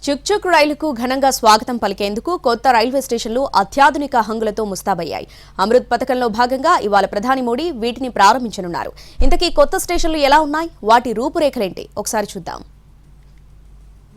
చుక్ రైలుకు ఘనంగా స్వాగతం పలికేందుకు కొత్త రైల్వే స్టేషన్లు అత్యాధునిక హంగులతో ముస్తాబయ్యాయి. అమృత్ పథకంలో భాగంగా ఇవాళ ప్రధాని మోడీ వీటిని ప్రారంభించనున్నారు. ఇంతకీ కొత్త స్టేషన్లు ఎలా ఉన్నాయి, వాటి రూపురేఖలేంటి ఒకసారి చూద్దాం.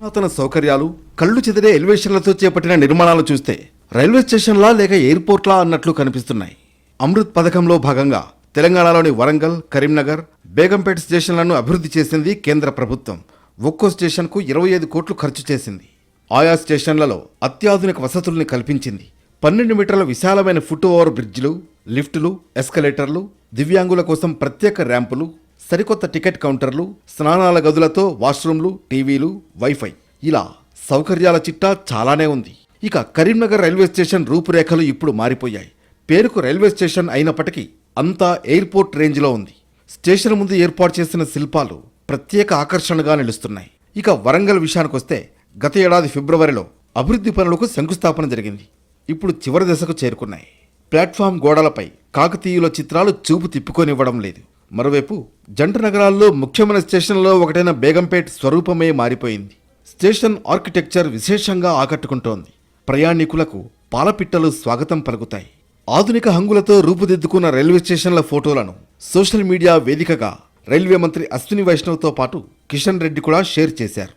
నూతన సౌకర్యాలు, కళ్ళు చెదిరే ఎలివేషన్లతో చేపట్టిన నిర్మాణాలు చూస్తే రైల్వే స్టేషన్లా లేక ఎయిర్పోర్ట్లా అన్నట్లు కనిపిస్తున్నాయి. అమృత్ పథకంలో భాగంగా తెలంగాణలోని వరంగల్, కరీంనగర్, బేగంపేట స్టేషన్లను అభివృద్ధి చేసింది కేంద్ర ప్రభుత్వం. ఒక్కో స్టేషన్కు 25 కోట్లు ఖర్చు చేసింది. ఆయా స్టేషన్లలో అత్యాధునిక వసతుల్ని కల్పించింది. 12 మీటర్ల విశాలమైన ఫుట్ ఓవర్ బ్రిడ్జిలు, లిఫ్టులు, ఎస్కలేటర్లు, దివ్యాంగుల కోసం ప్రత్యేక ర్యాంపులు, సరికొత్త టికెట్ కౌంటర్లు, స్నానాల గదులతో వాష్రూమ్లు, టీవీలు, వైఫై, ఇలా సౌకర్యాల చిట్టా చాలానే ఉంది. ఇక కరీంనగర్ రైల్వే స్టేషన్ రూపురేఖలు ఇప్పుడు మారిపోయాయి. పేరుకు రైల్వే స్టేషన్ అయినప్పటికీ అంతా ఎయిర్పోర్ట్ రేంజ్లో ఉంది. స్టేషన్ ముందు ఏర్పాటు చేసిన శిల్పాలు ప్రత్యేక ఆకర్షణగా నిలుస్తున్నాయి. ఇక వరంగల్ విషయానికొస్తే గత ఏడాది ఫిబ్రవరిలో అభివృద్ధి పనులకు శంకుస్థాపన జరిగింది. ఇప్పుడు చివరి దశకు చేరుకున్నాయి. ప్లాట్ఫామ్ గోడలపై కాకతీయుల చిత్రాలు చూపు తిప్పుకొనివ్వడం లేదు. మరోవైపు జంట నగరాల్లో ముఖ్యమైన స్టేషన్లో ఒకటైన బేగంపేట్ స్వరూపమే మారిపోయింది. స్టేషన్ ఆర్కిటెక్చర్ విశేషంగా ఆకట్టుకుంటోంది. ప్రయాణికులకు పాలపిట్టలు స్వాగతం పలుకుతాయి. ఆధునిక హంగులతో రూపుదిద్దుకున్న రైల్వే స్టేషన్ల ఫోటోలను సోషల్ మీడియా వేదికగా రైల్వే మంత్రి అశ్విని వైష్ణవ్తో పాటు కిషన్ రెడ్డి కూడా షేర్ చేశారు.